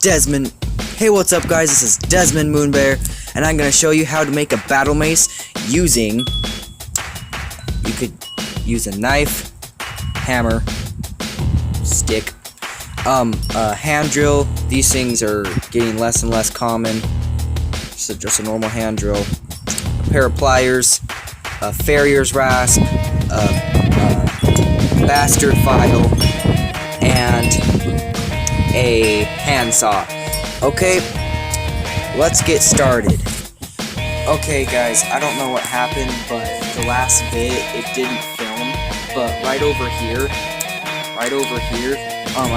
Desmond. Hey, what's up, guys? This is Desmond Moonbear, and I'm gonna show you how to make a battle mace using. You could use a knife, hammer, stick, a hand drill. These things are getting less and less common. So just a normal hand drill, a pair of pliers, a farrier's rasp, a bastard file, and a handsaw. Okay, let's get started. Okay, guys, I don't know what happened, but the last bit it didn't film. But right over here, I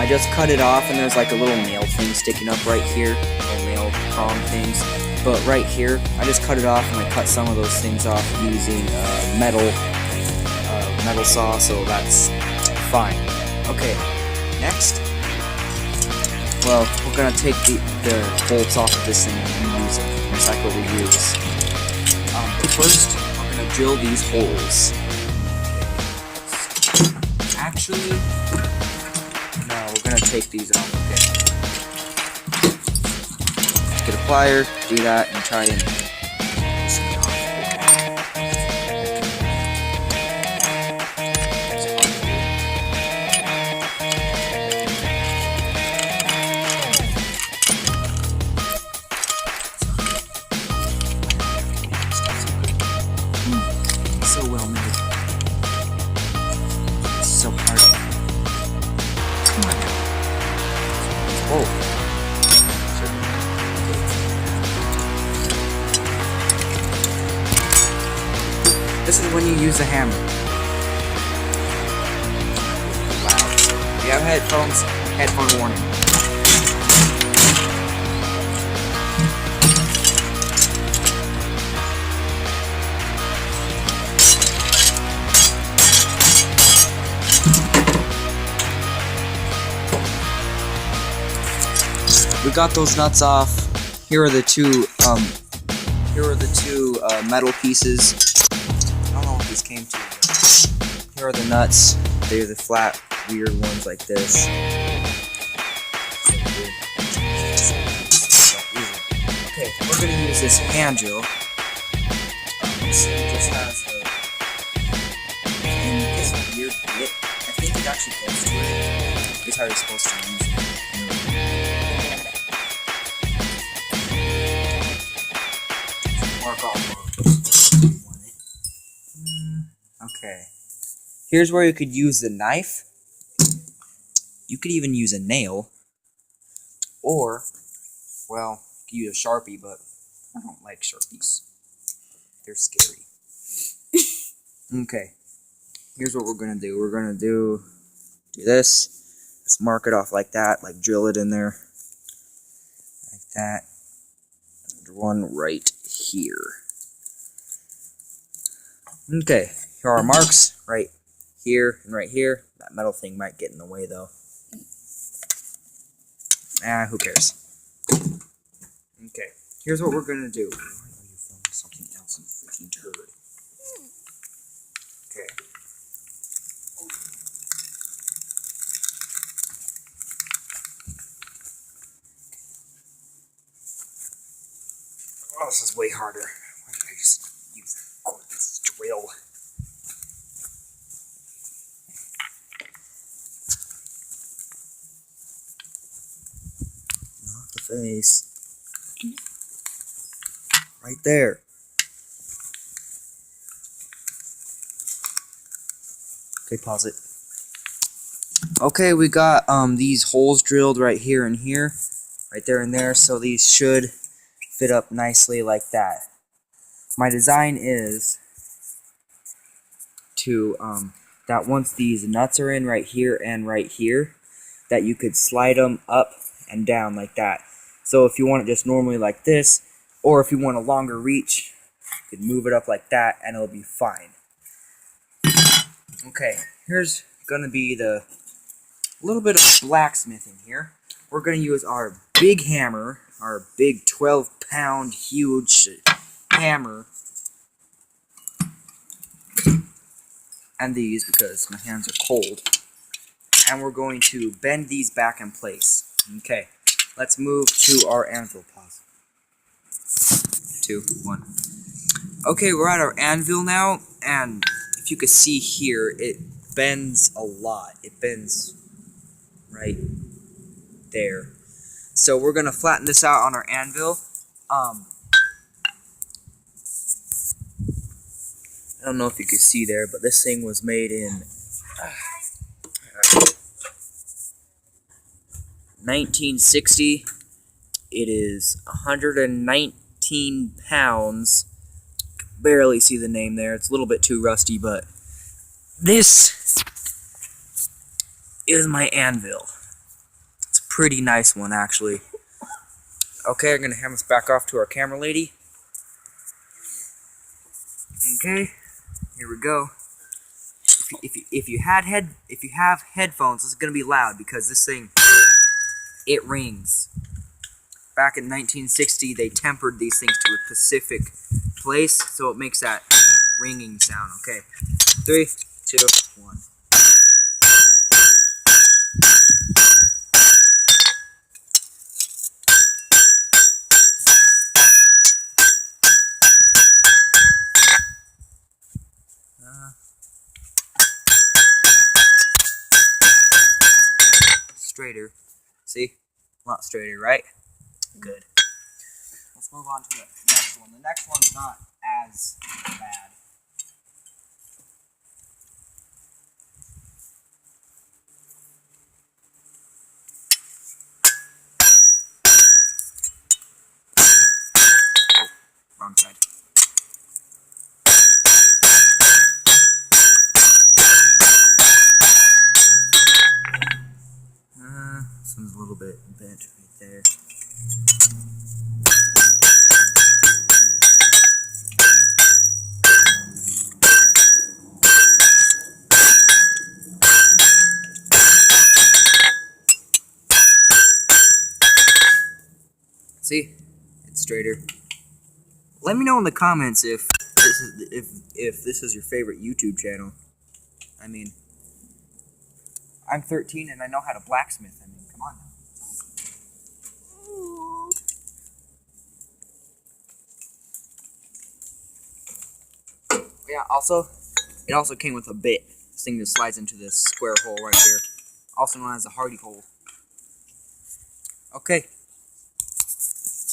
just cut it off, and there's like a little nail thing sticking up right here, little nail prong things. But right here, I just cut it off, and I cut some of those things off using metal saw, so that's fine. Okay, next. Well, we're gonna take the bolts off of this thing and use it, recycle, reuse. But first, we're gonna drill these holes. Actually, no, we're gonna take these off. Okay. Get a plier, do that, and try and loosen it off. So well made. It's so hard. Come on now. Whoa. This is when you use a hammer. Wow. If you have headphones, headphone warning. We got those nuts off. Here are the two metal pieces. I don't know what these came to. Here are the nuts. They're the flat, weird ones like this. Okay, we're gonna use this hand drill. This just has this weird bit. I think it actually goes to it. Here's how you're supposed to use it. Okay, here's where you could use the knife. You could even use a nail, or, well, you could use a Sharpie, but I don't like Sharpies. They're scary. Okay, here's what we're gonna do. We're gonna do this. Let's mark it off like that, like drill it in there, like that. And one right here. Okay, here are our marks, right here and right here. That metal thing might get in the way, though. Who cares? Okay, here's what we're gonna do. Why are you filming something else, you freaking turd? Okay. Oh, this is way harder. Why did I just use that cordless drill? Not the face. Right there. Okay, pause it. Okay, we got these holes drilled right here and here. Right there and there, so these should fit up nicely like that. My design is to that once these nuts are in right here and right here, that you could slide them up and down like that. So if you want it just normally like this, or if you want a longer reach, you could move it up like that and it'll be fine. Okay, here's gonna be the little bit of blacksmithing here. We're gonna use our big hammer, our big 12-pound huge hammer, and these because my hands are cold, and we're going to bend these back in place. Okay, let's move to our anvil. Pause. 2, 1. Okay, we're at our anvil now, and if you can see here, it bends a lot. It bends right there. So we're gonna flatten this out on our anvil. I don't know if you can see there, but this thing was made in 1960. It is 119 pounds. Barely see the name there. It's a little bit too rusty, but this is my anvil. It's a pretty nice one, actually. Okay, I'm gonna hand this back off to our camera lady. Okay, here we go. If you have headphones, this is gonna be loud because this thing, it rings. Back in 1960, they tempered these things to a specific place, so it makes that ringing sound. Okay, 3, 2, 1. Straighter. See? A lot straighter, right? Good. Let's move on to the next one. The next one's not as bad. Oh, wrong side. This one's a little bit bent right there. See? It's straighter. Let me know in the comments if this is your favorite YouTube channel. I mean, I'm 13 and I know how to blacksmith. I mean, come on now. Yeah, also, it also came with a bit. This thing just slides into this square hole right here, also known as a hardy hole. Okay.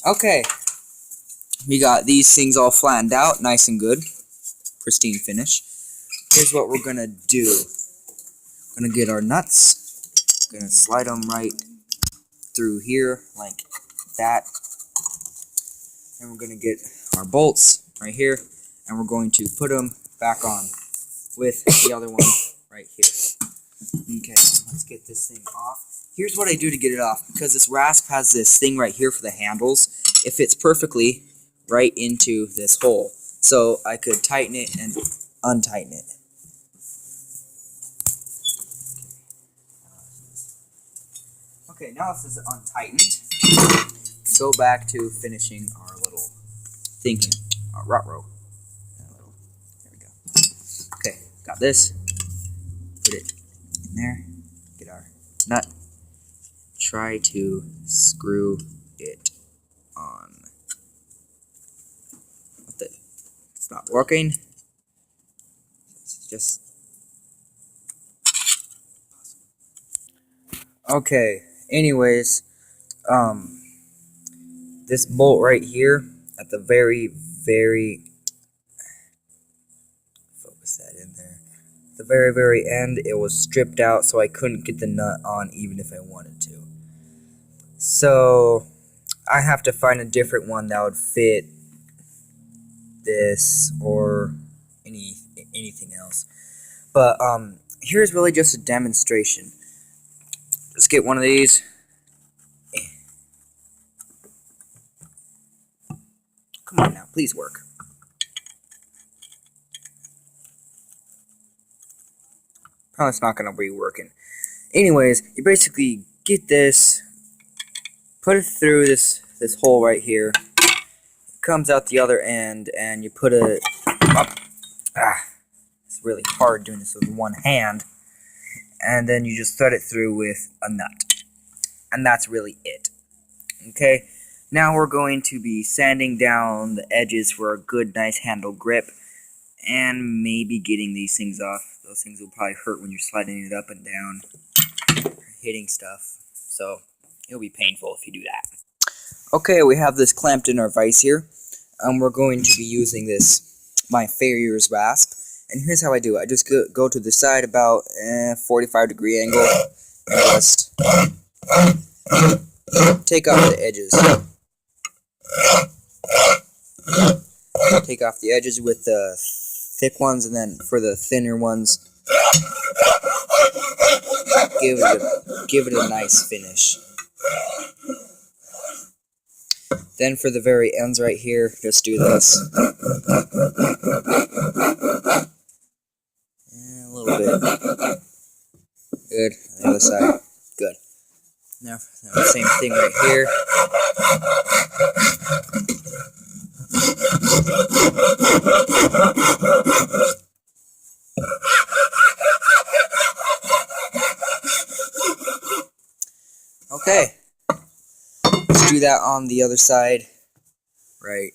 Okay. We got these things all flattened out, nice and good. Pristine finish. Here's what we're gonna do. We're gonna get our nuts. We're gonna slide them right through here, like that. And we're gonna get our bolts right here, and we're going to put them back on with the other one right here. Okay, let's get this thing off. Here's what I do to get it off. Because this rasp has this thing right here for the handles, it fits perfectly right into this hole. So I could tighten it and untighten it. Okay, now this is untightened. Go back to finishing our little thing here, our rot row. There we go. Okay, got this. Put it in there. Get our nut. Try to screw it on. What the? It's not working. It's just. Okay. Anyways, this bolt right here at the very focus that in there. The very end, it was stripped out, so I couldn't get the nut on even if I wanted to. So I have to find a different one that would fit this or anything else. But here's really just a demonstration. Let's get one of these. Come on now, please work. Probably it's not gonna be working. Anyways, you basically get this, put it through this hole right here. It comes out the other end, and you put it up. It's really hard doing this with one hand. And then you just thread it through with a nut. And that's really it. Okay, now we're going to be sanding down the edges for a good, nice handle grip, and maybe getting these things off. Those things will probably hurt when you're sliding it up and down, hitting stuff, so it'll be painful if you do that. Okay, we have this clamped in our vise here. We're going to be using this, my farrier's rasp, and here's how I do it. I just go to the side about 45-degree angle, and just take off the edges. Take off the edges with the thick ones, and then for the thinner ones, give it a nice finish. Then for the very ends right here, just do this. And a little bit. Good. On the other side. Good. Now the same thing right here. Okay. Let's do that on the other side. Right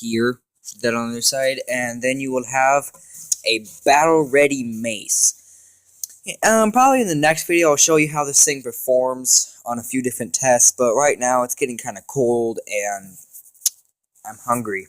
here. That on the other side. And then you will have a battle-ready mace. Probably in the next video I'll show you how this thing performs on a few different tests, but right now it's getting kind of cold and I'm hungry.